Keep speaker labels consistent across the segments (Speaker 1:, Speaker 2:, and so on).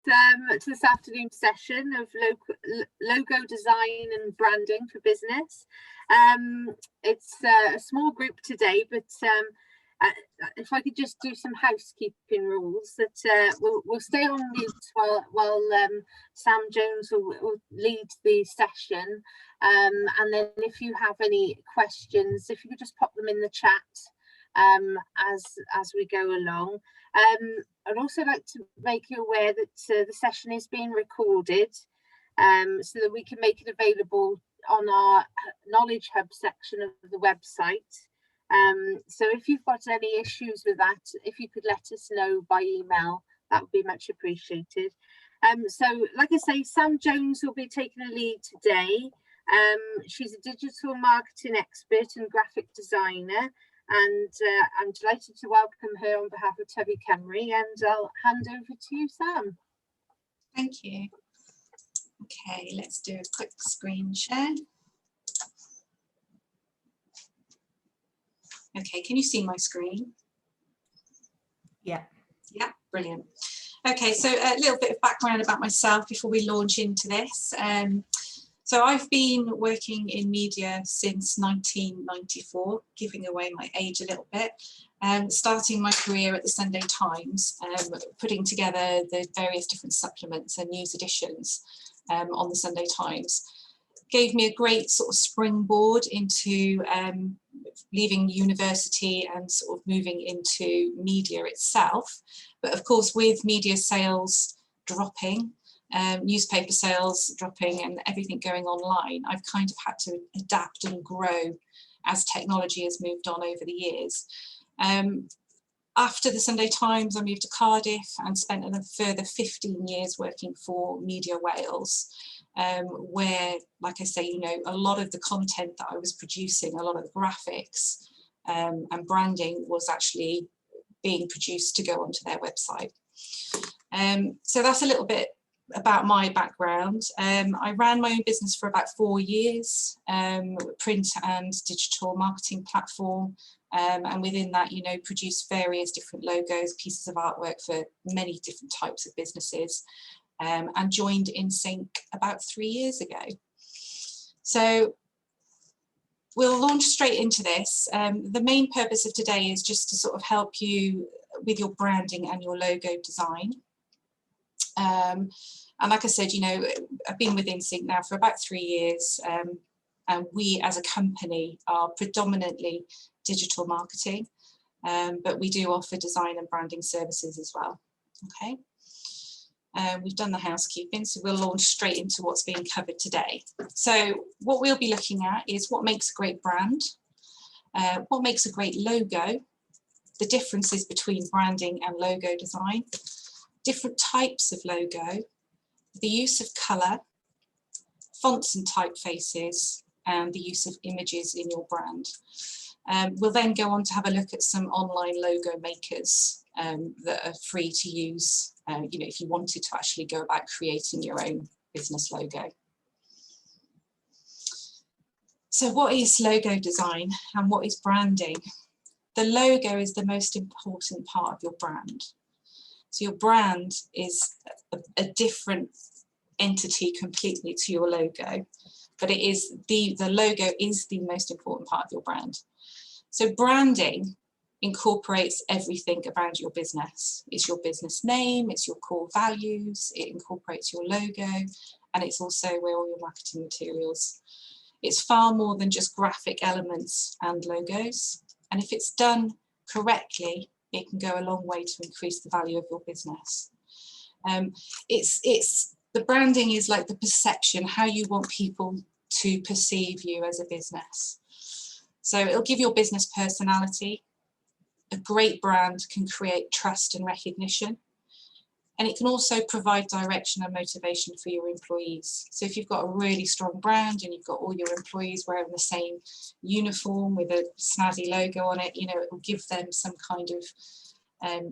Speaker 1: to this afternoon's session of logo design and branding for business. It's a small group today, but if I could just do some housekeeping rules, that we'll stay on mute while Sam Jones will lead the session, and then if you have any questions, if you could just pop them in the chat as we go along. I'd also like to make you aware that the session is being recorded, so that we can make it available on our Knowledge Hub section of the website. So if you've got any issues with that, if you could let us know by email, that would be much appreciated. So like I say, Sam Jones will be taking a lead today. She's a digital marketing expert and graphic designer, and I'm delighted to welcome her on behalf of Tyfu Cymru, and I'll hand over to you, Sam.
Speaker 2: Thank you. Okay, let's do a quick screen share. Okay, can you see my screen?
Speaker 3: Yeah.
Speaker 2: Yeah, brilliant. Okay, so a little bit of background about myself before we launch into this. So I've been working in media since 1994, giving away my age a little bit, starting my career at the Sunday Times, putting together the various different supplements and news editions on the Sunday Times. Gave me a great sort of springboard into leaving university and sort of moving into media itself. But of course, with media sales dropping, newspaper sales dropping and everything going online, I've kind of had to adapt and grow as technology has moved on over the years. After the Sunday Times, I moved to Cardiff and spent a further 15 years working for Media Wales, where, like I say, you know, a lot of the content that I was producing, a lot of the graphics and branding was actually being produced to go onto their website. So that's a little bit about my background. I ran my own business for about 4 years, print and digital marketing platform, and within that, you know, produced various different logos, pieces of artwork for many different types of businesses, and joined InSync about 3 years ago. So we'll launch straight into this. The main purpose of today is just to sort of help you with your branding and your logo design. And like I said, you know, I've been with InSync now for about 3 years, and we as a company are predominantly digital marketing, but we do offer design and branding services as well. Okay, we've done the housekeeping, so we'll launch straight into what's being covered today. So what we'll be looking at is what makes a great brand, what makes a great logo, the differences between branding and logo design, different types of logo, the use of colour, fonts and typefaces, and the use of images in your brand. We'll then go on to have a look at some online logo makers that are free to use, you know, if you wanted to actually go about creating your own business logo. So what is logo design and what is branding? The logo is the most important part of your brand. So your brand is a different entity completely to your logo, but it is the logo is the most important part of your brand. So branding incorporates everything around your business. It's your business name, it's your core values, it incorporates your logo, and it's also where all your marketing materials. It's far more than just graphic elements and logos, and if it's done correctly, it can go a long way to increase the value of your business. The branding is like the perception, how you want people to perceive you as a business. So it'll give your business personality. A great brand can create trust and recognition, and it can also provide direction and motivation for your employees. So if you've got a really strong brand and you've got all your employees wearing the same uniform with a snazzy logo on it, you know, it will give them some kind of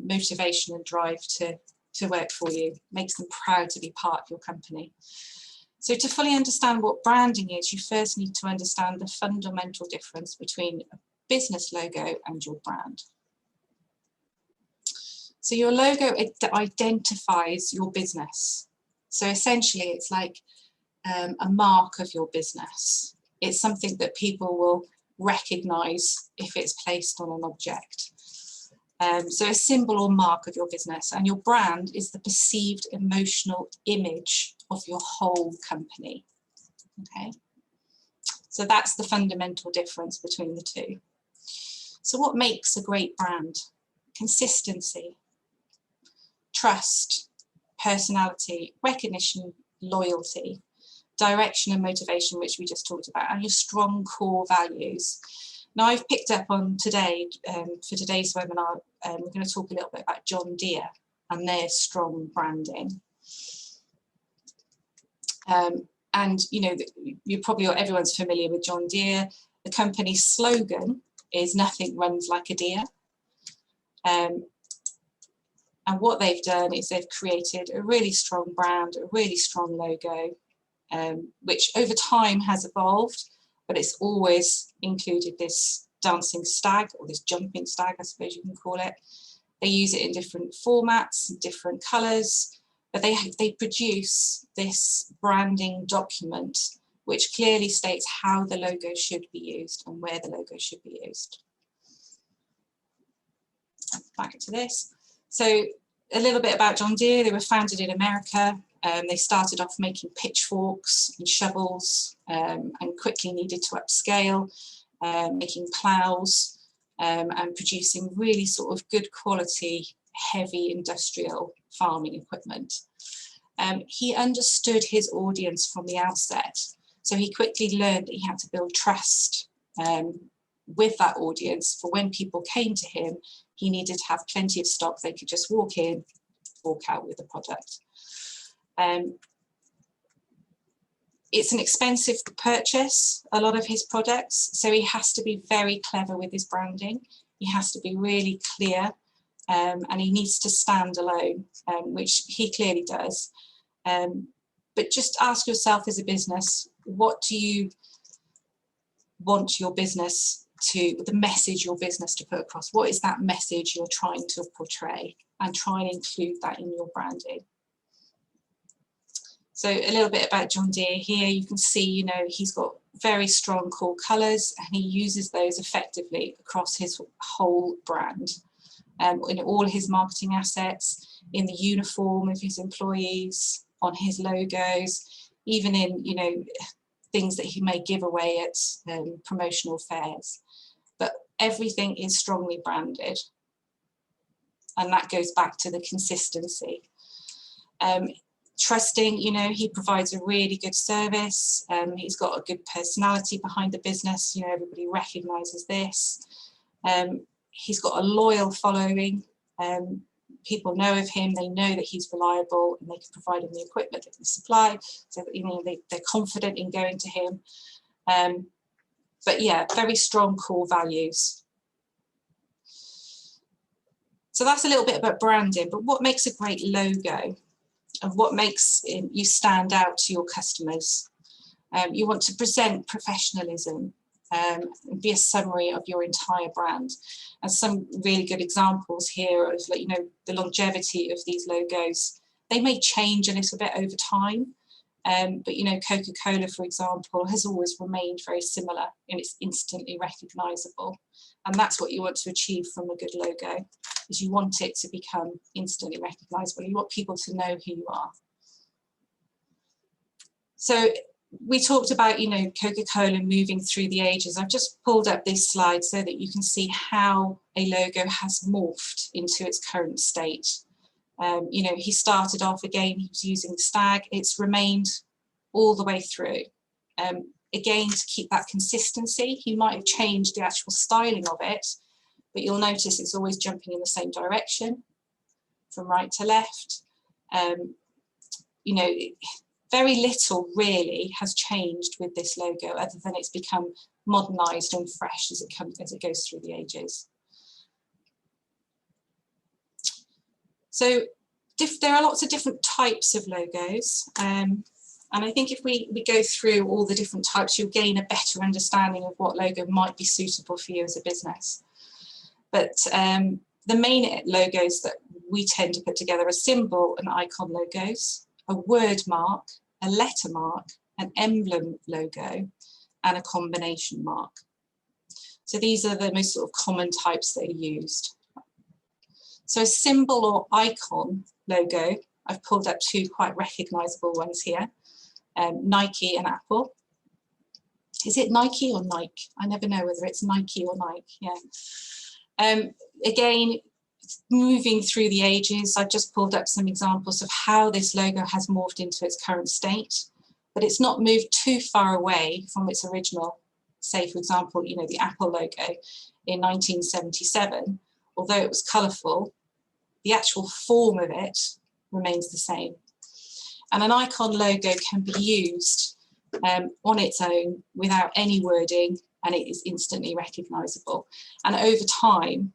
Speaker 2: motivation and drive to work for you, makes them proud to be part of your company. So to fully understand what branding is, you first need to understand the fundamental difference between a business logo and your brand. So your logo identifies your business. So essentially it's like a mark of your business. It's something that people will recognize if it's placed on an object. So a symbol or mark of your business, and your brand is the perceived emotional image of your whole company. Okay, so that's the fundamental difference between the two. So what makes a great brand? Consistency, trust, personality, recognition, loyalty, direction and motivation, which we just talked about, and your strong core values. Now I've picked up on today, for today's webinar, we're going to talk a little bit about John Deere and their strong branding. And you know, you probably, everyone's familiar with John Deere. The company's slogan is "Nothing runs like a deer." And what they've done is they've created a really strong brand, a really strong logo, which over time has evolved, but it's always included this dancing stag, or this jumping stag, I suppose you can call it. They use it in different formats, different colours, but they produce this branding document which clearly states how the logo should be used and where the logo should be used. Back to this. So a little bit about John Deere. They were founded in America. They started off making pitchforks and shovels, and quickly needed to upscale, making ploughs, and producing really sort of good quality, heavy industrial farming equipment. He understood his audience from the outset, so he quickly learned that he had to build trust with that audience. For when people came to him, he needed to have plenty of stock. They could just walk in, walk out with the product. It's an expensive purchase, a lot of his products, so he has to be very clever with his branding. He has to be really clear, and he needs to stand alone, which he clearly does. But just ask yourself as a business, what do you want your business to, the message your business to put across? What is that message you're trying to portray? And try and include that in your branding. So a little bit about John Deere here. You can see, you know, he's got very strong core colours, and he uses those effectively across his whole brand, in all his marketing assets, in the uniform of his employees, on his logos, even in, you know, things that he may give away at promotional fairs. But everything is strongly branded, and that goes back to the consistency. Trusting, you know, he provides a really good service. He's got a good personality behind the business. You know, everybody recognises this. He's got a loyal following. People know of him. They know that he's reliable, and they can provide him the equipment that they supply. So that, you know, they're confident in going to him. But yeah, very strong core values. So that's a little bit about branding. But what makes a great logo? Of what makes you stand out to your customers? You want to present professionalism, and be a summary of your entire brand. And some really good examples here of, like, you know, the longevity of these logos. They may change a little bit over time, but you know, Coca-Cola, for example, has always remained very similar, and it's instantly recognizable. And that's what you want to achieve from a good logo, is you want it to become instantly recognizable. You want people to know who you are. So we talked about, you know, Coca-Cola moving through the ages. I've just pulled up this slide so that you can see how a logo has morphed into its current state. You know, he started off, again, he was using the stag. It's remained all the way through. Again, to keep that consistency, he might have changed the actual styling of it, but you'll notice it's always jumping in the same direction, from right to left. You know, very little really has changed with this logo, other than it's become modernized and fresh as it goes through the ages. So there are lots of different types of logos, and I think if we go through all the different types, you'll gain a better understanding of what logo might be suitable for you as a business. But the main logos that we tend to put together a symbol and icon logos, a word mark, a letter mark, an emblem logo, and a combination mark. So these are the most sort of common types that are used. So a symbol or icon logo, I've pulled up two quite recognizable ones here, Nike and Apple. Is it Nike or Nike? I never know whether it's Nike or Nike, yeah. Again, moving through the ages, I've just pulled up some examples of how this logo has morphed into its current state, but it's not moved too far away from its original. Say, for example, you know, the Apple logo in 1977, although it was colourful, the actual form of it remains the same. And an icon logo can be used on its own without any wording, and it is instantly recognisable. And over time,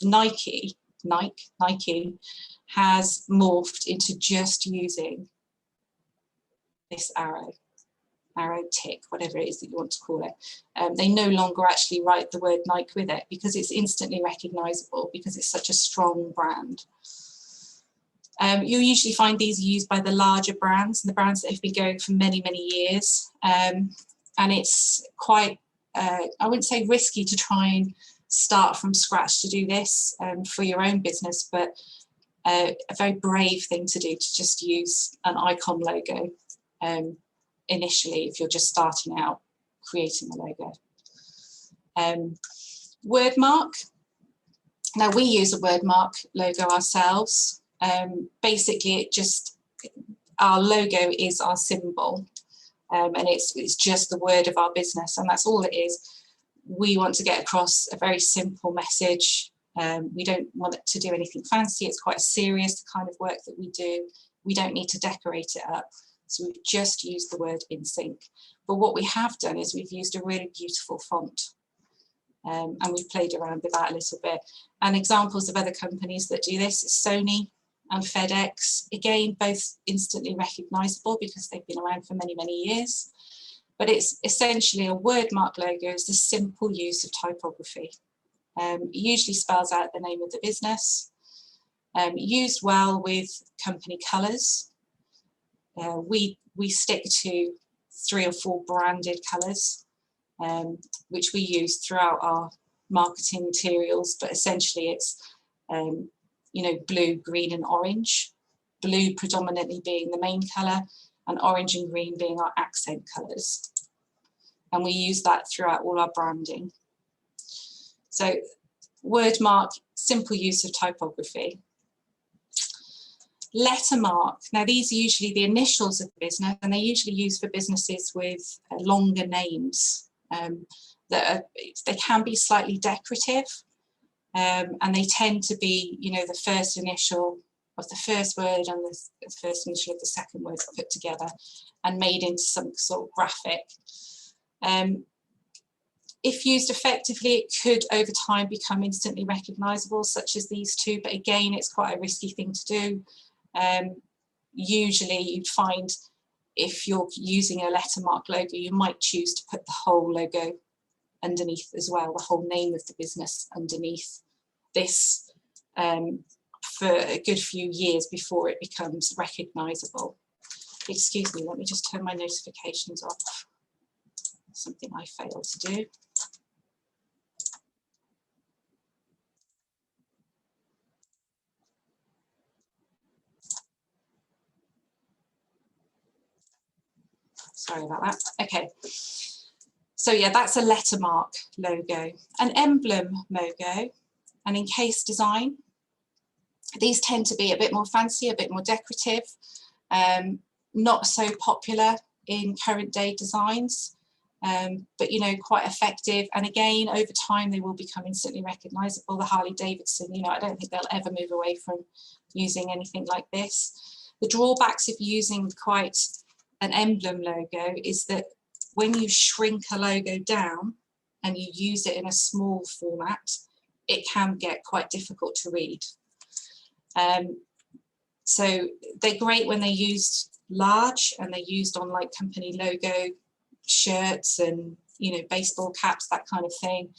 Speaker 2: Nike has morphed into just using this arrow tick, whatever it is that you want to call it. They no longer actually write the word Nike with it because it's instantly recognisable, because it's such a strong brand. You'll usually find these used by the larger brands and the brands that have been going for many, many years. And it's quite, I wouldn't say risky to try and start from scratch to do this for your own business, but a very brave thing to do to just use an icon logo initially if you're just starting out creating a logo. Word mark. Now we use a word mark logo ourselves. Basically, our logo is our symbol, and it's just the word of our business, and that's all it is. We want to get across a very simple message. We don't want it to do anything fancy. It's quite serious, the kind of work that we do. We don't need to decorate it up. So we've just used the word in sync. But what we have done is we've used a really beautiful font. And we've played around with that a little bit. And examples of other companies that do this is Sony and FedEx. Again, both instantly recognisable because they've been around for many, many years. But it's essentially a word mark logo is the simple use of typography. It usually spells out the name of the business. Used well with company colours. We stick to 3 or 4 branded colours, which we use throughout our marketing materials, but essentially it's you know, blue, green and orange. Blue predominantly being the main colour and orange and green being our accent colours. And we use that throughout all our branding. So word mark, simple use of typography. Letter mark. Now these are usually the initials of the business, and they're usually used for businesses with longer names. They can be slightly decorative, and they tend to be, you know, the first initial of the first word and the first initial of the second word put together and made into some sort of graphic. If used effectively, it could over time become instantly recognisable, such as these two, but again, it's quite a risky thing to do. Usually you'd find if you're using a letter mark logo, you might choose to put the whole logo underneath as well, the whole name of the business underneath this for a good few years before it becomes recognisable. Excuse me, let me just turn my notifications off. Something I failed to do. Sorry about that. Okay. So yeah, that's a letter mark logo. An emblem logo, an encased design. These tend to be a bit more fancy, a bit more decorative, not so popular in current day designs, but you know, quite effective. And again, over time, they will become instantly recognisable. The Harley Davidson, you know, I don't think they'll ever move away from using anything like this. The drawbacks of using quite an emblem logo is that when you shrink a logo down and you use it in a small format, it can get quite difficult to read. So they're great when they're used large and they're used on like company logo shirts and, you know, baseball caps, that kind of thing.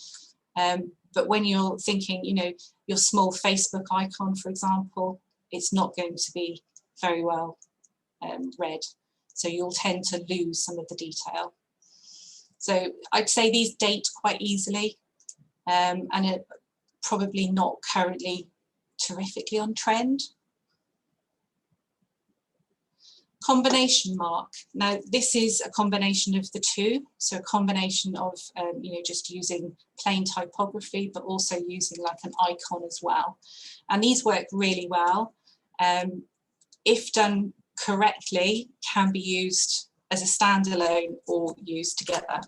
Speaker 2: But when you're thinking, you know, your small Facebook icon, for example, it's not going to be very well read. So you'll tend to lose some of the detail. So I'd say these date quite easily, and are probably not currently terrifically on trend. Combination mark. Now this is a combination of the two, so a combination of you know, just using plain typography, but also using like an icon as well. And these work really well. If done correctly, can be used as a standalone or used together,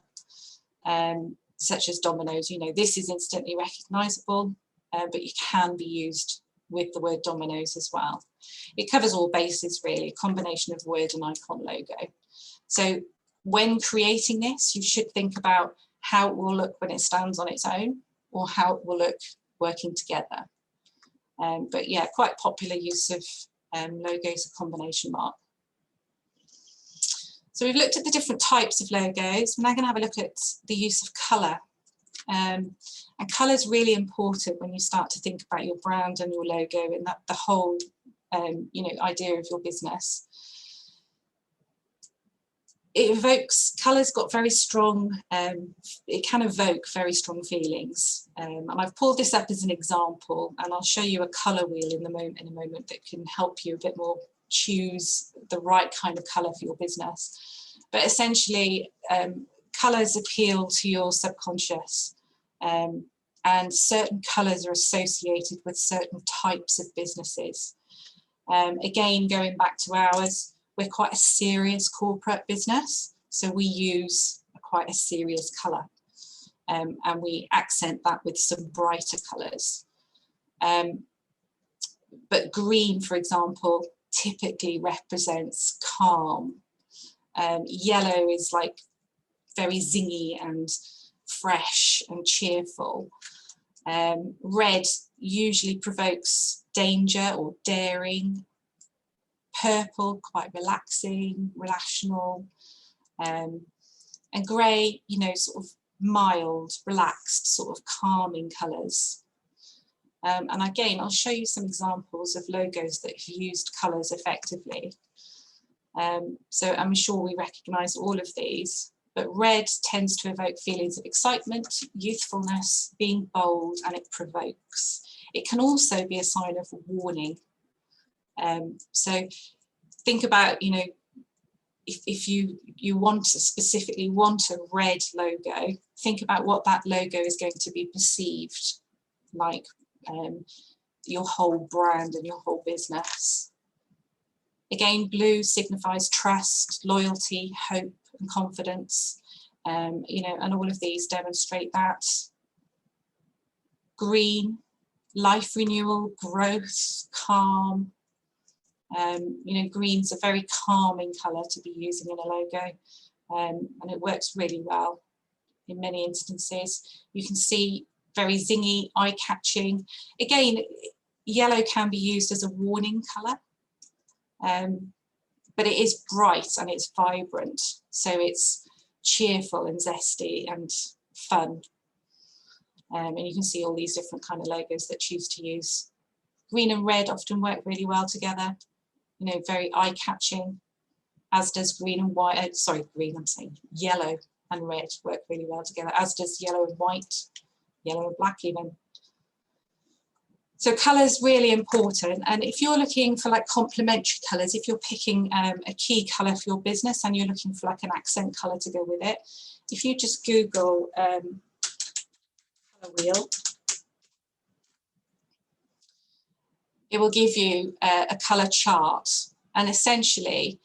Speaker 2: such as dominoes. You know, this is instantly recognizable, but you can be used with the word dominoes as well. It covers all bases really, a combination of word and icon logo. So when creating this, you should think about how it will look when it stands on its own, or how it will look working together. But yeah, quite popular use of logos, a combination mark. So we've looked at the different types of logos. We're now going to have a look at the use of colour. And colour is really important when you start to think about your brand and your logo and that the whole you know, idea of your business. It evokes, colour's got very strong, it can evoke very strong feelings. And I've pulled this up as an example, and I'll show you a colour wheel in a moment that can help you a bit more choose the right kind of colour for your business. But essentially, colours appeal to your subconscious, and certain colours are associated with certain types of businesses. Again, going back to ours, we're quite a serious corporate business, so we use quite a serious colour, and we accent that with some brighter colours. But green, for example, typically represents calm. Yellow is like very zingy and fresh and cheerful. Red usually provokes danger or daring. Purple, quite relaxing, relational. And grey, you know, sort of mild, relaxed, sort of calming colours. And again, I'll show you some examples of logos that have used colours effectively. So I'm sure we recognise all of these, but red tends to evoke feelings of excitement, youthfulness, being bold, and it provokes. It can also be a sign of warning. So think about, you know, if you want to specifically want a red logo, think about what that logo is going to be perceived like, your whole brand and your whole business. Again, blue signifies trust, loyalty, hope and confidence, you know, and all of these demonstrate that. Green, life renewal, growth, calm. You know, green's a very calming colour to be using in a logo, and it works really well in many instances. You can see very zingy, eye-catching. Again, yellow can be used as a warning colour, but it is bright and it's vibrant, so it's cheerful and zesty and fun. And you can see all these different kind of logos that choose to use. Green and red often work really well together, you know, very eye-catching, as does green and white, sorry, green, I'm saying yellow and red work really well together, as does yellow and white, yellow and black even. So colour is really important, and if you're looking for like complementary colours, if you're picking a key colour for your business and you're looking for like an accent colour to go with it, if you just Google colour wheel, it will give you a colour chart, and essentially,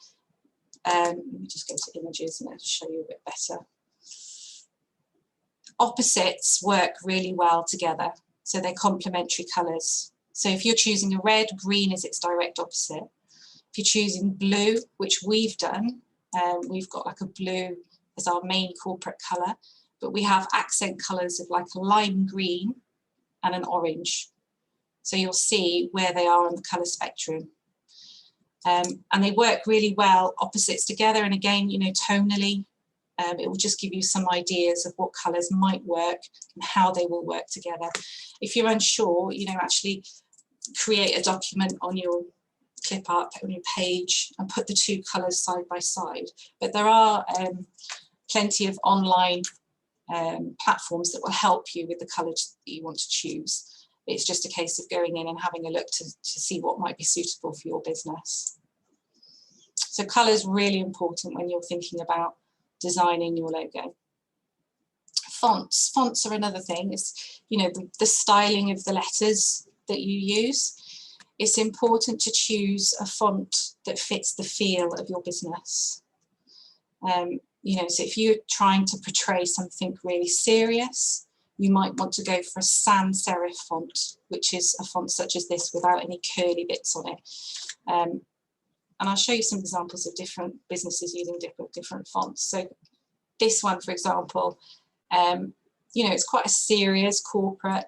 Speaker 2: let me just go to images and I'll show you a bit better. Opposites work really well together, so they're complementary colours. So if you're choosing a red, green is its direct opposite. If you're choosing blue, which we've done, we've got like a blue as our main corporate colour, but we have accent colours of like a lime green and an orange. So you'll see where they are on the colour spectrum. And they work really well opposites together, and again, you know, tonally, It will just give you some ideas of what colours might work and how they will work together. If you're unsure, you know, actually create a document on your clip up on your page and put the two colours side by side. But there are plenty of online platforms that will help you with the colours that you want to choose. It's just a case of going in and having a look to see what might be suitable for your business. So colour is really important when you're thinking about designing your logo. Fonts are another thing. It's, you know, the styling of the letters that you use. It's important to choose a font that fits the feel of your business. You know, so if you're trying to portray something really serious, you might want to go for a sans serif font, which is a font such as this without any curly bits on it. And I'll show you some examples of different businesses using different fonts. So this one, for example, you know, it's quite a serious corporate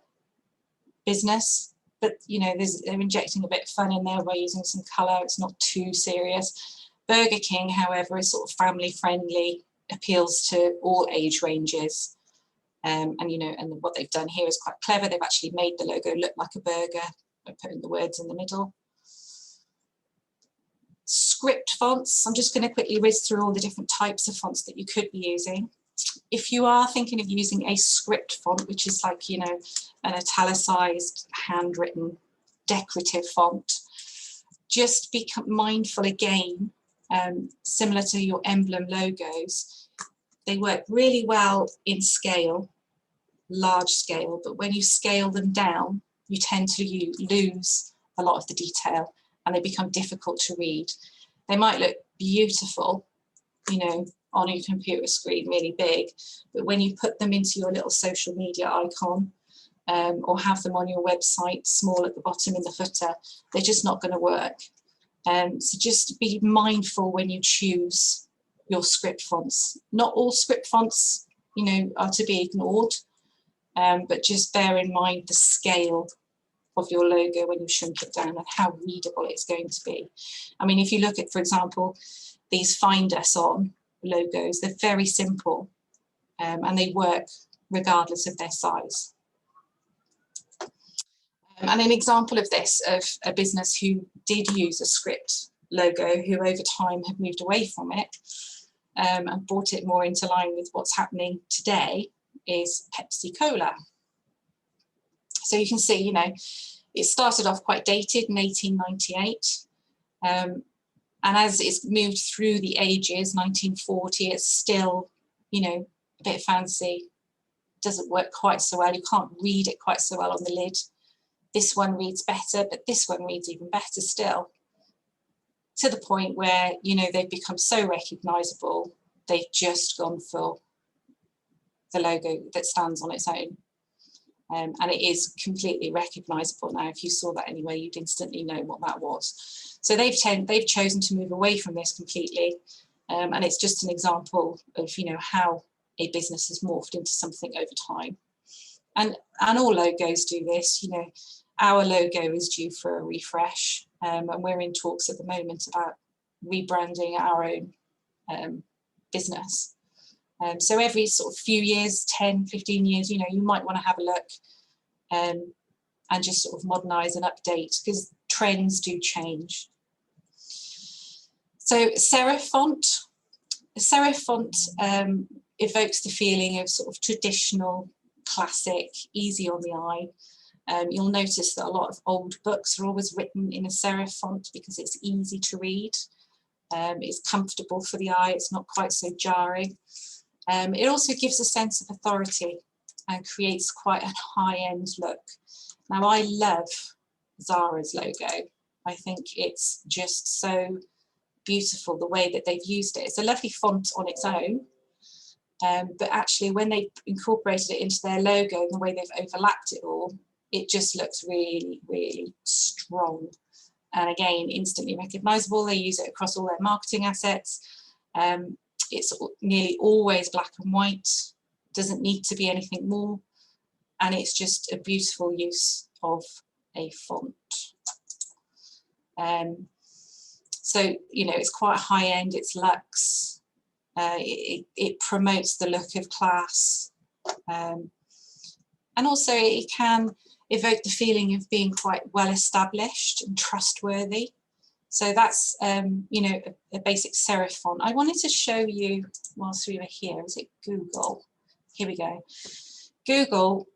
Speaker 2: business, but, you know, they're injecting a bit of fun in there by using some colour. It's not too serious. Burger King, however, is sort of family friendly, appeals to all age ranges. And, you know, and what they've done here is quite clever. They've actually made the logo look like a burger by putting the words in the middle. Script fonts, I'm just going to quickly whiz through all the different types of fonts that you could be using. If you are thinking of using a script font, which is like, you know, an italicized, handwritten, decorative font, just be mindful again, similar to your emblem logos, they work really well in scale, large scale, but when you scale them down, you tend to lose a lot of the detail and they become difficult to read. They might look beautiful, you know, on your computer screen really big, but when you put them into your little social media icon or have them on your website small at the bottom in the footer, they're just not going to work. So just be mindful when you choose your script fonts. Not all script fonts, you know, are to be ignored, but just bear in mind the scale of your logo when you shrink it down and how readable it's going to be. I mean, if you look at, for example, these Find Us On logos, they're very simple and they work regardless of their size. And an example of this, of a business who did use a script logo, who over time have moved away from it and brought it more into line with what's happening today, is Pepsi Cola. So you can see, you know, it started off quite dated in 1898. And as it's moved through the ages, 1940, it's still, you know, a bit fancy. Doesn't work quite so well. You can't read it quite so well on the lid. This one reads better, but this one reads even better still. To the point where, you know, they've become so recognisable, they've just gone for the logo that stands on its own. And it is completely recognisable now. If you saw that anywhere, you'd instantly know what that was. So they've chosen to move away from this completely. And it's just an example of, you know, how a business has morphed into something over time. And all logos do this. You know, our logo is due for a refresh, and we're in talks at the moment about rebranding our own business. So every sort of few years, 10, 15 years, you know, you might want to have a look and just sort of modernise and update, because trends do change. So serif font. Serif font evokes the feeling of sort of traditional, classic, easy on the eye. You'll notice that a lot of old books are always written in a serif font because it's easy to read. It's comfortable for the eye, it's not quite so jarring. It also gives a sense of authority and creates quite a high-end look. Now, I love Zara's logo. I think it's just so beautiful the way that they've used it. It's a lovely font on its own, but actually when they incorporated it into their logo and the way they've overlapped it all, it just looks really, really strong. And again, instantly recognisable. They use it across all their marketing assets. It's nearly always black and white, doesn't need to be anything more, and it's just a beautiful use of a font. So, you know, it's quite high end, it's luxe, It promotes the look of class, and also it can evoke the feeling of being quite well established and trustworthy. So that's you know, a basic serif font. I wanted to show you whilst we were here. Is it Google? Here we go. Google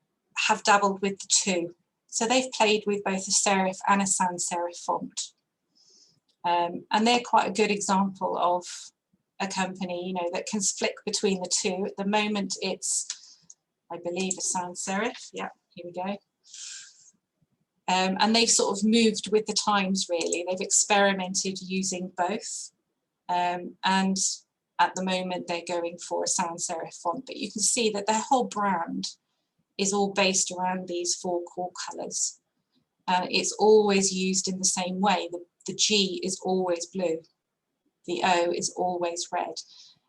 Speaker 2: have dabbled with the two. So they've played with both a serif and a sans serif font. And they're quite a good example of a company, you know, that can flick between the two. At the moment, it's, I believe, a sans serif. Yeah, here we go. And they've sort of moved with the times, really. They've experimented using both. And at the moment, they're going for a sans serif font. But you can see that their whole brand is all based around these four core colours. It's always used in the same way. The G is always blue. The O is always red.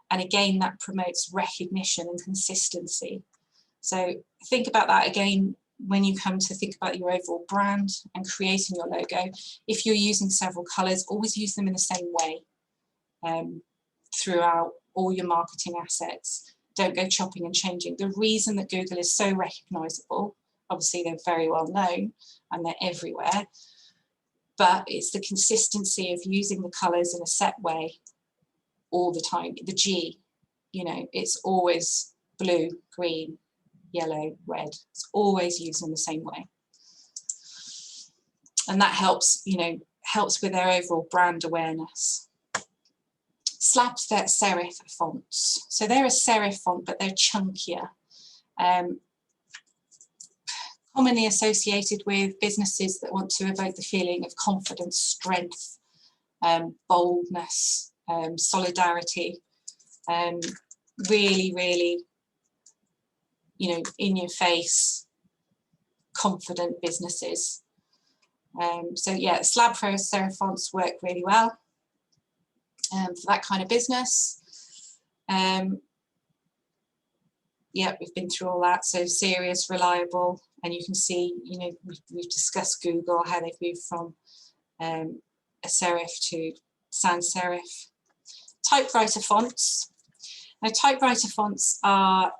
Speaker 2: And again, that promotes recognition and consistency. So think about that again when you come to think about your overall brand and creating your logo. If you're using several colours, always use them in the same way throughout all your marketing assets. Don't go chopping and changing. The reason that Google is so recognisable, obviously they're very well known and they're everywhere, but it's the consistency of using the colours in a set way all the time. The G, you know, it's always blue, green, yellow, red. It's always used in the same way. And that helps, you know, helps with their overall brand awareness. Slab serif fonts. So they're a serif font, but they're chunkier. Commonly associated with businesses that want to evoke the feeling of confidence, strength, boldness, solidarity. Really, really, you know, in your face, confident businesses. So yeah, slab serif fonts work really well for that kind of business. Yeah, we've been through all that. So serious, reliable, and you can see, you know, we've discussed Google, how they've moved from a serif to sans serif. Typewriter fonts. Now, typewriter fonts are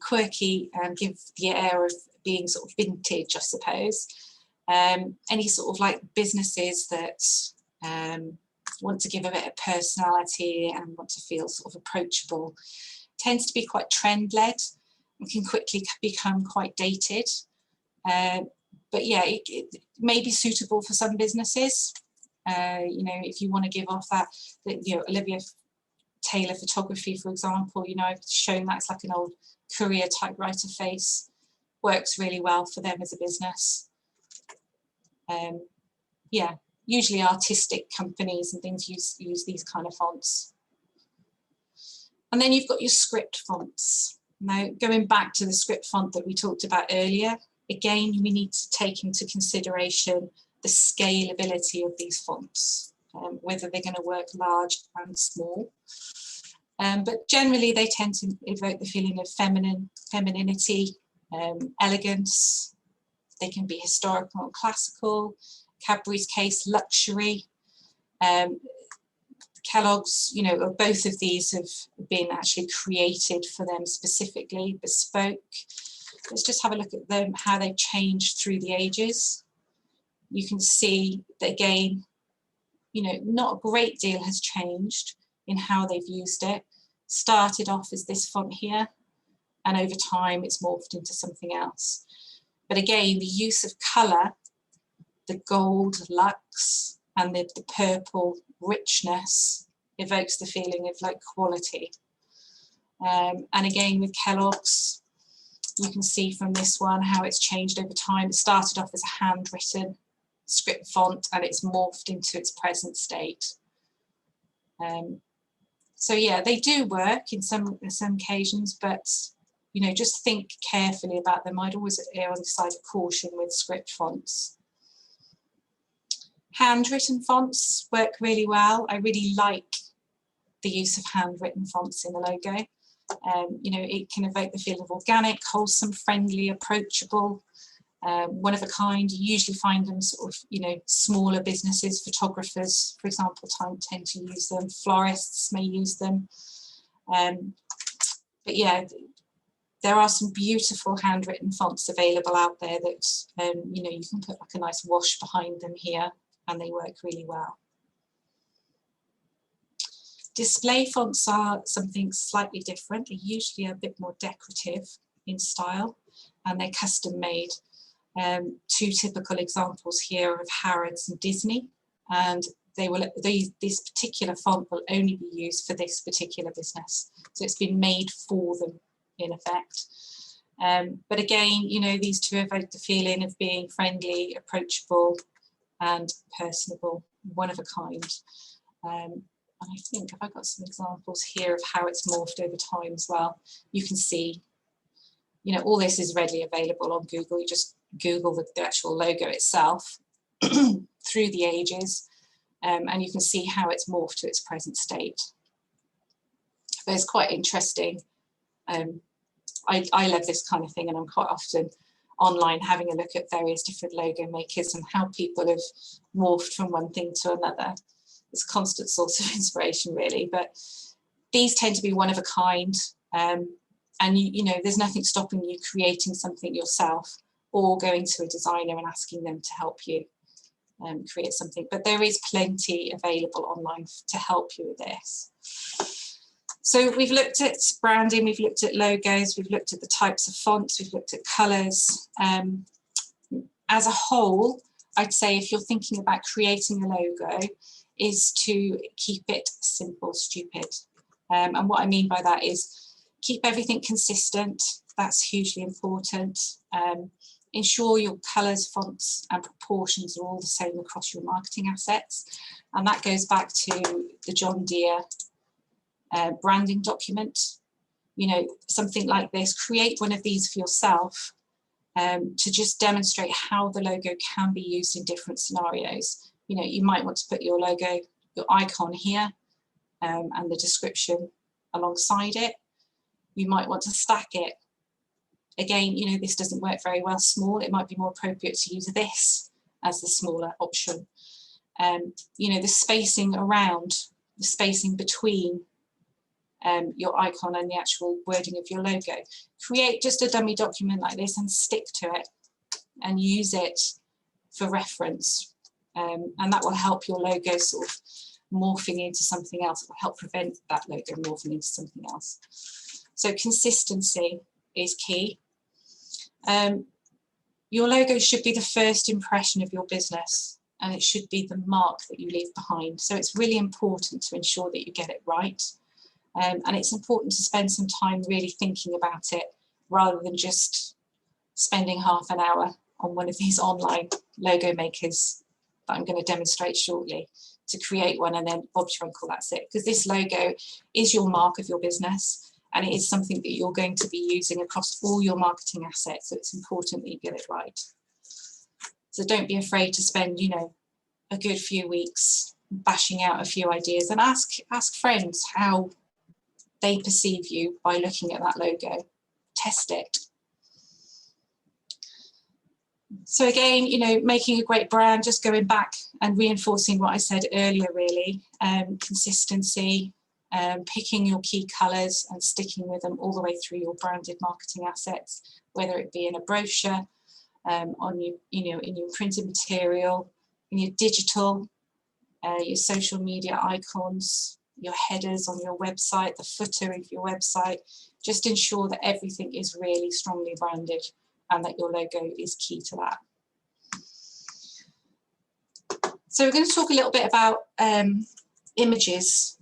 Speaker 2: quirky and give the air of being sort of vintage, I suppose. Any sort of like businesses that want to give a bit of personality and want to feel sort of approachable tends to be quite trend-led and can quickly become quite dated. But yeah, it may be suitable for some businesses. You know, if you want to give off that, you know, Olivia Taylor photography, for example, you know, I've shown that's like an old courier typewriter face, works really well for them as a business. Yeah, usually artistic companies and things use these kind of fonts. And then you've got your script fonts. Now, going back to the script font that we talked about earlier, again, we need to take into consideration the scalability of these fonts, whether they're going to work large and small. But generally, they tend to evoke the feeling of femininity, elegance. They can be historical and classical. Cadbury's case, luxury. Kellogg's, you know, both of these have been actually created for them specifically, bespoke. Let's just have a look at them, how they've changed through the ages. You can see that again, you know, not a great deal has changed in how they've used it. Started off as this font here, and over time it's morphed into something else. But again, the use of colour, the gold luxe and the purple richness evokes the feeling of like quality. And again with Kellogg's, you can see from this one how it's changed over time. It started off as a handwritten script font and it's morphed into its present state. So yeah, they do work in some occasions, but you know, just think carefully about them. I'd always err on the side of caution with script fonts. Handwritten fonts work really well. I really like the use of handwritten fonts in the logo. You know, it can evoke the feel of organic, wholesome, friendly, approachable, one of a kind. You usually find them sort of, you know, smaller businesses, photographers, for example, tend to use them. Florists may use them. But yeah, there are some beautiful handwritten fonts available out there that, you know, you can put like a nice wash behind them here and they work really well. Display fonts are something slightly different. They're usually a bit more decorative in style and they're custom made. Two typical examples here of Harrods and Disney, and this particular font will only be used for this particular business. So it's been made for them in effect. But again, you know, these two evoke the feeling of being friendly, approachable and personable, one of a kind. And I think I've got some examples here of how it's morphed over time as well. You can see, you know, all this is readily available on Google. You just Google the actual logo itself through the ages, and you can see how it's morphed to its present state. But it's quite interesting. I love this kind of thing, and I'm quite often online having a look at various different logo makers and how people have morphed from one thing to another. It's a constant source of inspiration, really. But these tend to be one of a kind, and you know, there's nothing stopping you creating something yourself or going to a designer and asking them to help you create something. But there is plenty available online to help you with this. So we've looked at branding, we've looked at logos, we've looked at the types of fonts, we've looked at colours. As a whole, I'd say if you're thinking about creating a logo, is to keep it simple, stupid. And what I mean by that is keep everything consistent. That's hugely important. Ensure your colours, fonts and proportions are all the same across your marketing assets. And that goes back to the John Deere branding document. You know, something like this, create one of these for yourself to just demonstrate how the logo can be used in different scenarios. You know, you might want to put your logo, your icon here and the description alongside it. You might want to stack it. Again, you know, this doesn't work very well small. It might be more appropriate to use this as the smaller option. You know, the spacing around, the spacing between your icon and the actual wording of your logo. Create just a dummy document like this and stick to it and use it for reference. And that will help your logo sort of morphing into something else. It will help prevent that logo morphing into something else. So consistency is key. Your logo should be the first impression of your business and it should be the mark that you leave behind. So it's really important to ensure that you get it right. And it's important to spend some time really thinking about it rather than just spending half an hour on one of these online logo makers that I'm going to demonstrate shortly to create one and then Bob's your uncle, that's it. Because this logo is your mark of your business and it is something that you're going to be using across all your marketing assets. So it's important that you get it right. So don't be afraid to spend, you know, a good few weeks bashing out a few ideas and ask friends how they perceive you by looking at that logo. Test it. So again, you know, making a great brand, just going back and reinforcing what I said earlier, really, consistency, picking your key colours and sticking with them all the way through your branded marketing assets, whether it be in a brochure, on your, you know, in your printed material, in your digital, your social media icons, your headers on your website, the footer of your website. Just ensure that everything is really strongly branded and that your logo is key to that. So we're going to talk a little bit about images,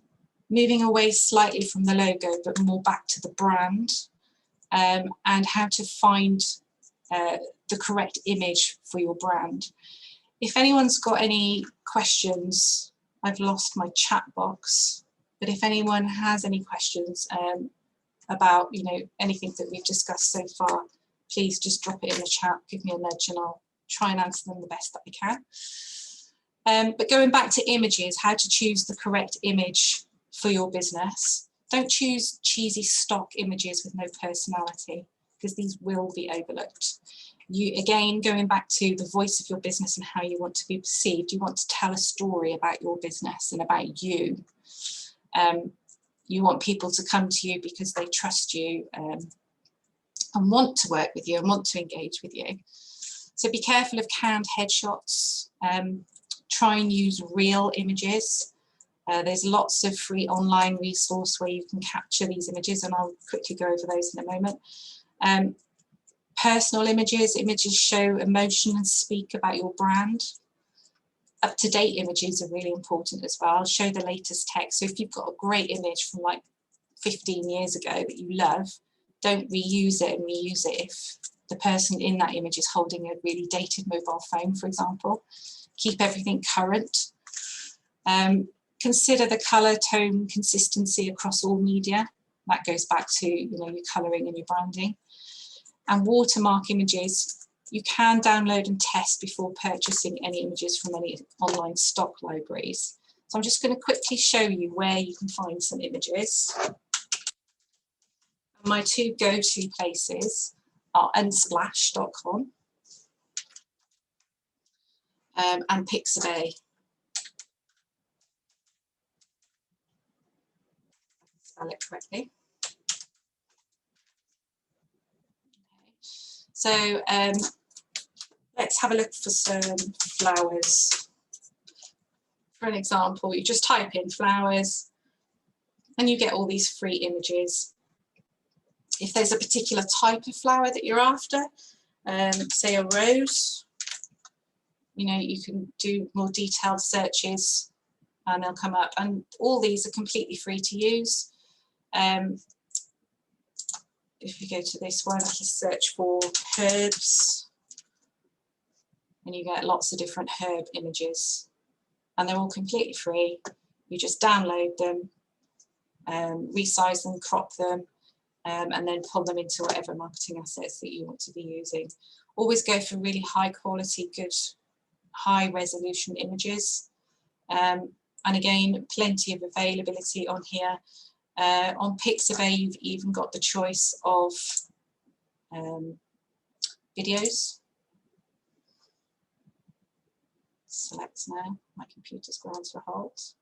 Speaker 2: moving away slightly from the logo, but more back to the brand, and how to find the correct image for your brand. If anyone's got any questions, I've lost my chat box, but if anyone has any questions about, you know, anything that we've discussed so far, please just drop it in the chat, give me a nudge and I'll try and answer them the best that I can. But going back to images, how to choose the correct image for your business. Don't choose cheesy stock images with no personality, because these will be overlooked. You, again, going back to the voice of your business and how you want to be perceived, you want to tell a story about your business and about you. You want people to come to you because they trust you and want to work with you and want to engage with you. So be careful of canned headshots. Try and use real images. There's lots of free online resource where you can capture these images, and I'll quickly go over those in a moment. Personal images. Images show emotion and speak about your brand. Up-to-date images are really important as well. Show the latest tech. So if you've got a great image from like 15 years ago that you love, don't reuse it and reuse it if the person in that image is holding a really dated mobile phone, for example. Keep everything current. Consider the colour, tone, consistency across all media. That goes back to, you know, your colouring and your branding. And watermark images. You can download and test before purchasing any images from any online stock libraries. So I'm just going to quickly show you where you can find some images. My two go-to places are unsplash.com and Pixabay. Spell it correctly. Okay. So let's have a look for some flowers. For an example, you just type in flowers and you get all these free images. If there's a particular type of flower that you're after, say a rose, you know, you can do more detailed searches and they'll come up, and all these are completely free to use. If you go to this one, you search for herbs and you get lots of different herb images, and they're all completely free. You just download them, resize them, crop them, and then pull them into whatever marketing assets that you want to be using. Always go for really high quality, good, high resolution images. And again, plenty of availability on here. On Pixabay, you've even got the choice of videos. Select now, my computer's ground to a halt.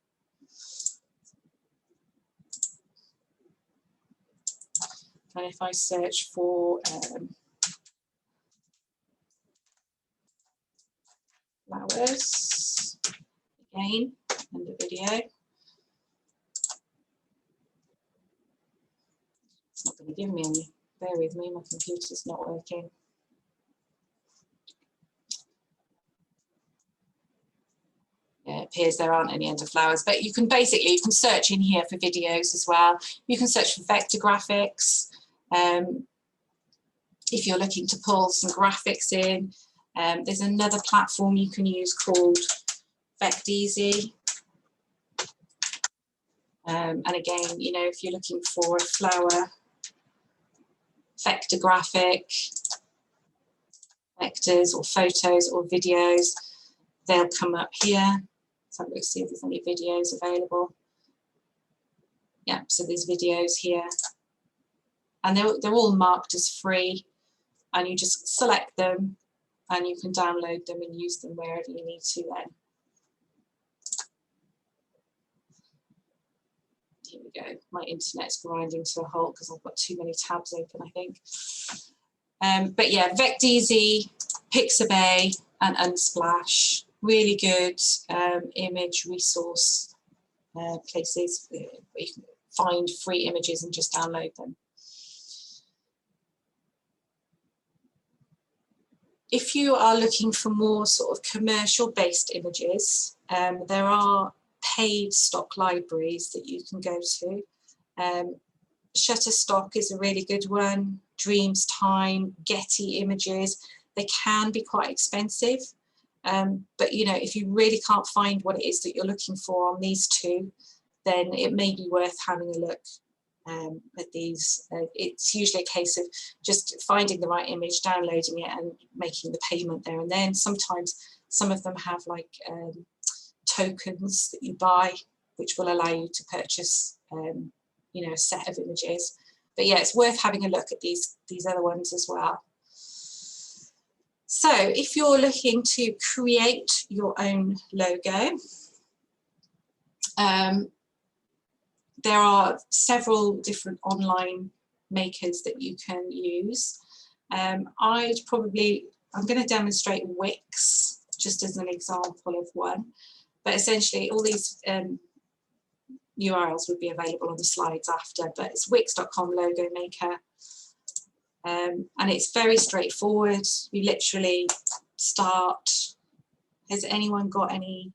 Speaker 2: And if I search for flowers, again, and a video, it's not going to give me any. Bear with me, my computer's not working. It appears there aren't any under flowers, but you can basically, you can search in here for videos as well. You can search for vector graphics. If you're looking to pull some graphics in, there's another platform you can use called Vecteezy. And again, you know, if you're looking for a flower vector graphic, vectors or photos or videos, they'll come up here. So let's see if there's any videos available. Yeah, so there's videos here. And they're all marked as free. And you just select them and you can download them and use them wherever you need to then. Here we go. My internet's grinding to a halt because I've got too many tabs open, I think. But yeah, Vecteezy, Pixabay, and Unsplash, really good image resource places where you can find free images and just download them. If you are looking for more sort of commercial-based images, there are paid stock libraries that you can go to. Shutterstock is a really good one. Dreams Time, Getty Images. They can be quite expensive, but you know, if you really can't find what it is that you're looking for on these two, then it may be worth having a look at these. It's usually a case of just finding the right image, downloading it and making the payment there and then. Sometimes some of them have like tokens that you buy, which will allow you to purchase you know, a set of images. But yeah, it's worth having a look at these other ones as well. So if you're looking to create your own logo, there are several different online makers that you can use. I'm going to demonstrate Wix just as an example of one, but essentially all these URLs would be available on the slides after, but it's wix.com logo maker. And it's very straightforward. You literally start. Has anyone got any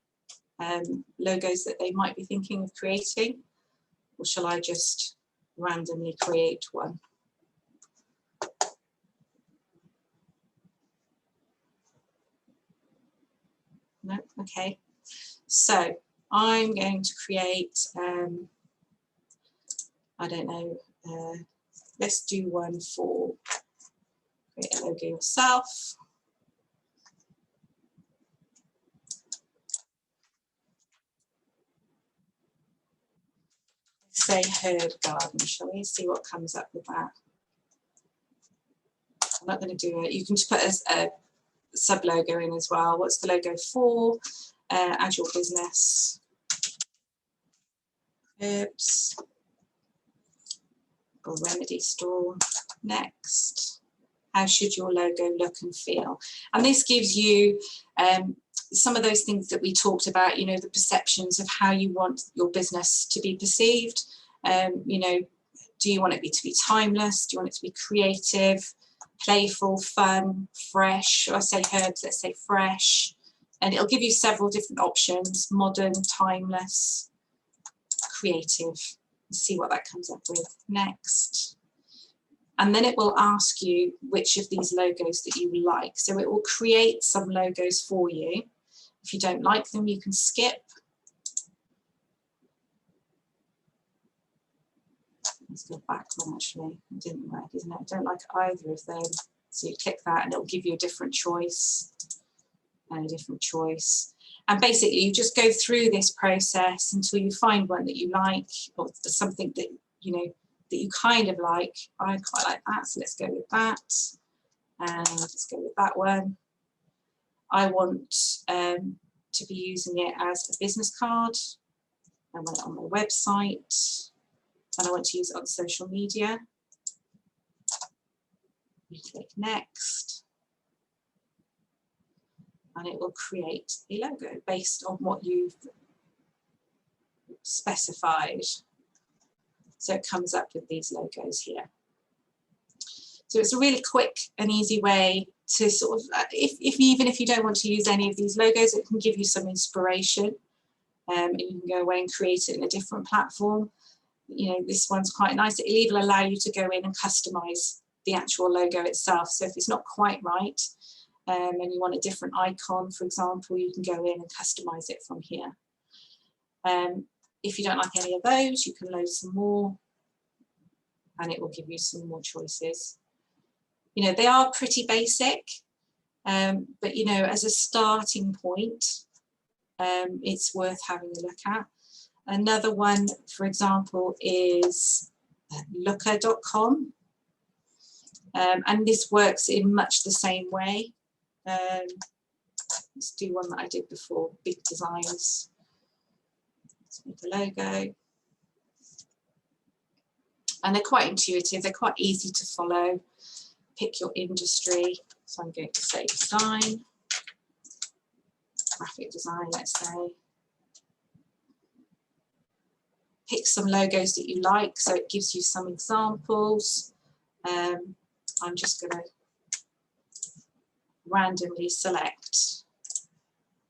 Speaker 2: logos that they might be thinking of creating? Or shall I just randomly create one? No, okay. So I'm going to create, I don't know, let's do one for create a logo yourself. Say herb garden, shall we see what comes up with that? I'm not going to do it. You can just put a sub logo in as well. What's the logo for? Add your business. Herbs or remedy store. Next. How should your logo look and feel? And this gives you some of those things that we talked about, you know, the perceptions of how you want your business to be perceived. You know, do you want it to be timeless? Do you want it to be creative, playful, fun, fresh? Or I say herbs, let's say fresh. And it'll give you several different options: modern, timeless, creative. Let's see what that comes up with. Next. And then it will ask you which of these logos that you like. So it will create some logos for you. If you don't like them, you can skip. Let's go back one actually. It didn't work, isn't it? I don't like either of them. So you click that and it'll give you a different choice and a different choice. And basically you just go through this process until you find one that you like, or something that, you know, that you kind of like. I quite like that, so let's go with that. And let's go with that one. I want to be using it as a business card. I want it on my website. And I want to use it on social media. You click next. And it will create a logo based on what you've specified. So it comes up with these logos here. So it's a really quick and easy way to sort of, even if you don't want to use any of these logos, it can give you some inspiration. And you can go away and create it in a different platform. You know, this one's quite nice. It'll even allow you to go in and customize the actual logo itself. So if it's not quite right and you want a different icon, for example, you can go in and customize it from here. If you don't like any of those, you can load some more and it will give you some more choices. You know, they are pretty basic, but, you know, as a starting point, it's worth having a look at. Another one, for example, is looker.com. And this works in much the same way. Let's do one that I did before, big designs. Let's make a logo. And they're quite intuitive, they're quite easy to follow. Pick your industry. So I'm going to say design, graphic design, let's say. Pick some logos that you like, so it gives you some examples. I'm just going to randomly select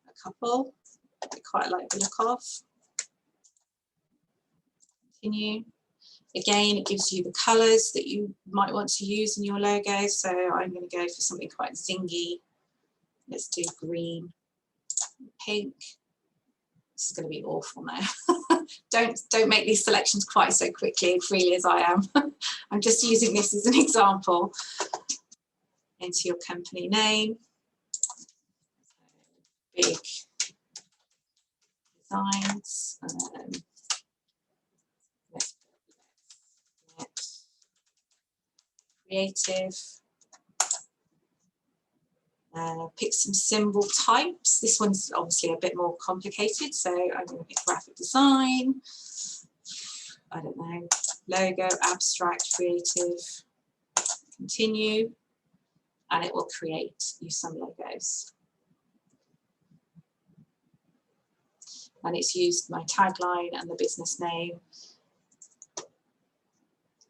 Speaker 2: a couple that I quite like the look of. Continue. Again, it gives you the colours that you might want to use in your logo. So I'm going to go for something quite zingy. Let's do green, pink. This is going to be awful now. Don't make these selections quite so quickly and freely as I am. I'm just using this as an example. Enter your company name. Big designs. Creative. Pick some symbol types. This one's obviously a bit more complicated, so I'm going to pick graphic design. I don't know, logo, abstract, creative, continue, and it will create you some logos. And it's used my tagline and the business name.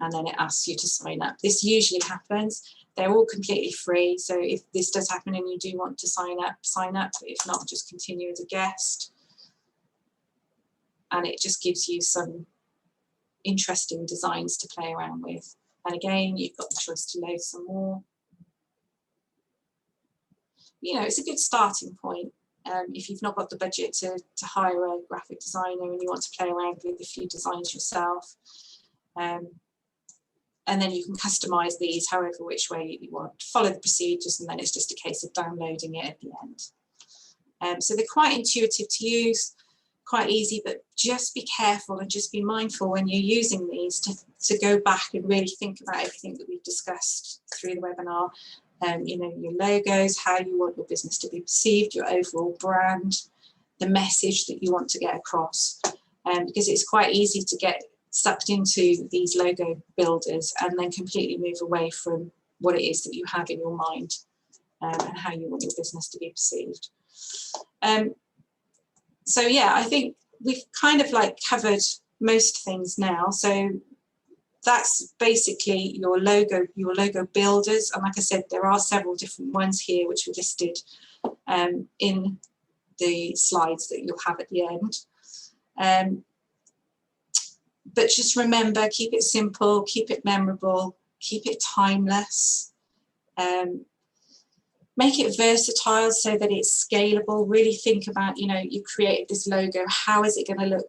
Speaker 2: And then it asks you to sign up. This usually happens. They're all completely free. So if this does happen and you do want to sign up, sign up. If not, just continue as a guest. And it just gives you some interesting designs to play around with. And again, you've got the choice to load some more. You know, it's a good starting point. If you've not got the budget to hire a graphic designer and you want to play around with a few designs yourself. And then you can customize these however which way you want. Follow the procedures, and then it's just a case of downloading it at the end. So they're quite intuitive to use, quite easy, but just be careful and just be mindful when you're using these to go back and really think about everything that we've discussed through the webinar. You know, your logos, how you want your business to be perceived, your overall brand, the message that you want to get across. Because it's quite easy to get sucked into these logo builders and then completely move away from what it is that you have in your mind and how you want your business to be perceived. So yeah, I think we've kind of like covered most things now. So that's basically your logo builders. And like I said, there are several different ones here which are listed in the slides that you'll have at the end. But just remember, keep it simple, keep it memorable, keep it timeless. Make it versatile so that it's scalable. Really think about, you know, you created this logo, how is it going to look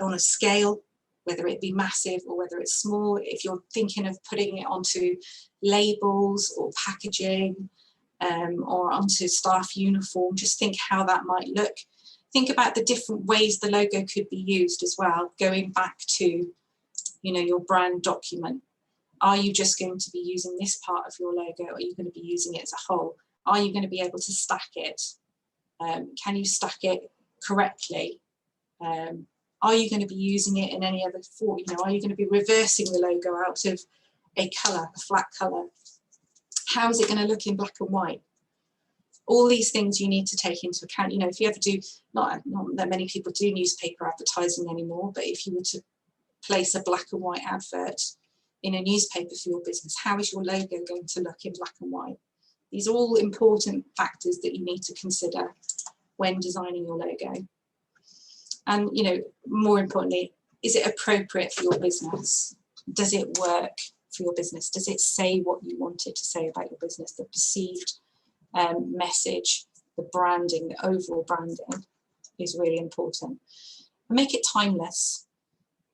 Speaker 2: on a scale, whether it be massive or whether it's small. If you're thinking of putting it onto labels or packaging or onto staff uniform, just think how that might look. Think about the different ways the logo could be used as well, going back to, you know, your brand document. Are you just going to be using this part of your logo, or are you going to be using it as a whole? Are you going to be able to stack it? Can you stack it correctly? Are you going to be using it in any other form? You know, are you going to be reversing the logo out of a colour, a flat colour? How is it going to look in black and white? All these things you need to take into account. You know, if you ever do, not that many people do newspaper advertising anymore, but if you were to place a black and white advert in a newspaper for your business, how is your logo going to look in black and white? These are all important factors that you need to consider when designing your logo. And, you know, more importantly, is it appropriate for your business? Does it work for your business? Does it say what you want it to say about your business? The perceived message, the branding, the overall branding is really important. And make it timeless.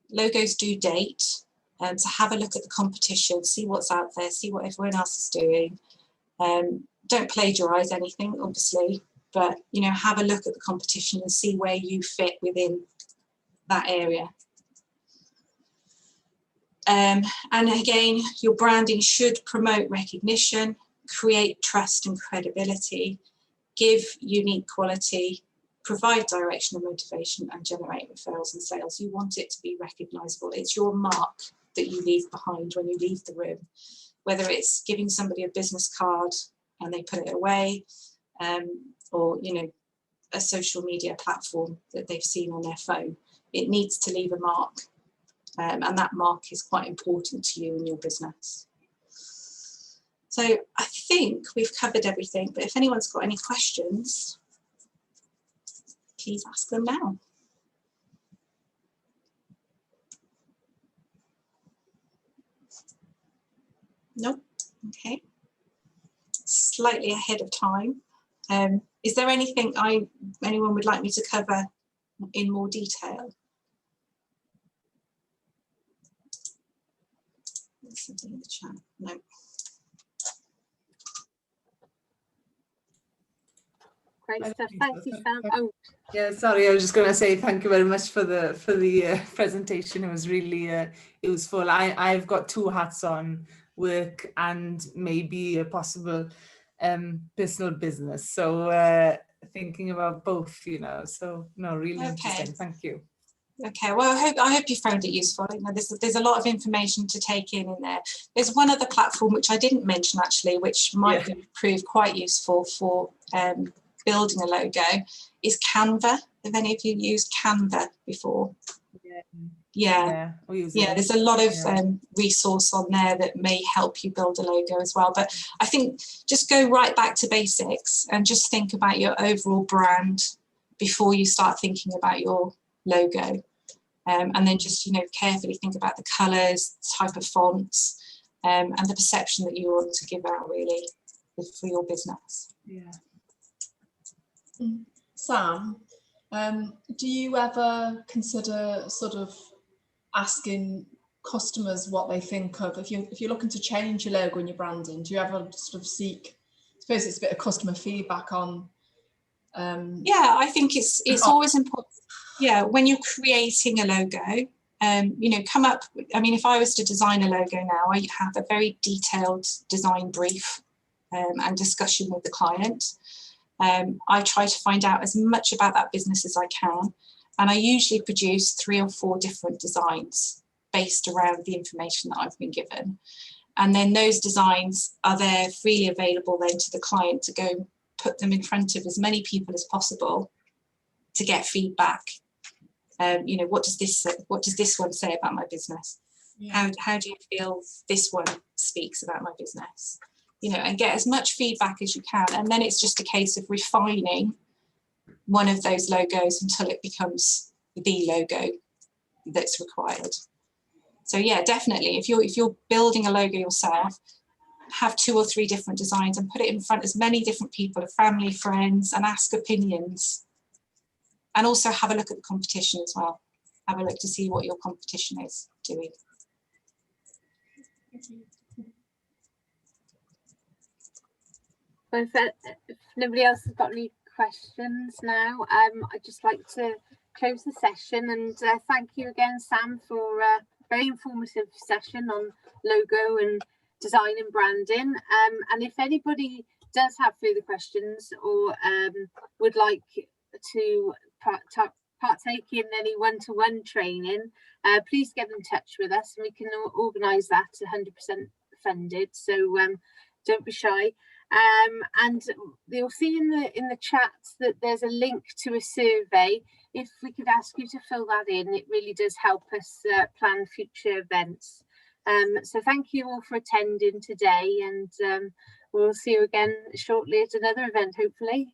Speaker 2: Logos do date, so have a look at the competition, see what's out there, see what everyone else is doing. Don't plagiarize anything, obviously, but, you know, have a look at the competition and see where you fit within that area. And again, your branding should promote recognition, create trust and credibility, give unique quality, provide direction and motivation, and generate referrals and sales. You want it to be recognizable. It's your mark that you leave behind when you leave the room, whether it's giving somebody a business card and they put it away, or, you know, a social media platform that they've seen on their phone. It needs to leave a mark, and that mark is quite important to you and your business. So I think we've covered everything, but if anyone's got any questions, please ask them now. Nope, okay. Slightly ahead of time. Is there anything anyone would like me to cover in more detail? There's something in the chat. No.
Speaker 1: Great stuff. Thank you, Sam. Oh.
Speaker 3: Yeah, sorry, I was just going to say thank you very much for the presentation. It was really useful. I've got two hats on, work and maybe a possible personal business. So thinking about both, you know, so no, really interesting. Thank you.
Speaker 2: Okay, well, I hope you found it useful. You know, there's a lot of information to take in there. There's one other platform which I didn't mention actually, which might prove quite useful for building a logo, is Canva. Have any of you used Canva before? Yeah, there's a lot of resource on there that may help you build a logo as well. But I think just go right back to basics and just think about your overall brand before you start thinking about your logo, and then just, you know, carefully think about the colours, type of fonts, and the perception that you want to give out really for your business.
Speaker 4: Sam, do you ever consider sort of asking customers what they think of, if you're looking to change your logo and your branding, do you ever sort of seek, I suppose it's a bit of customer feedback on?
Speaker 2: Yeah, I think it's always important. Yeah, when you're creating a logo, you know, come up. I mean, if I was to design a logo now, I have a very detailed design brief and discussion with the client. I try to find out as much about that business as I can, and I usually produce 3 or 4 different designs based around the information that I've been given. And then those designs are there freely available then to the client to go put them in front of as many people as possible to get feedback. You know, what does this one say about my business? How do you feel this one speaks about my business? You know, and get as much feedback as you can, and then it's just a case of refining one of those logos until it becomes the logo that's required. So yeah, definitely, if you're building a logo yourself, have 2 or 3 different designs and put it in front of as many different people, family, friends, and ask opinions. And also have a look at the competition as well. Have a look to see what your competition is doing.
Speaker 1: Well, if nobody else has got any questions now, I'd just like to close the session and thank you again, Sam, for a very informative session on logo and design and branding. And if anybody does have further questions or would like to partake in any one-to-one training, please get in touch with us and we can organise that 100% funded. So don't be shy. And you'll see in the chat that there's a link to a survey. If we could ask you to fill that in, it really does help us plan future events. So thank you all for attending today, and we'll see you again shortly at another event, hopefully.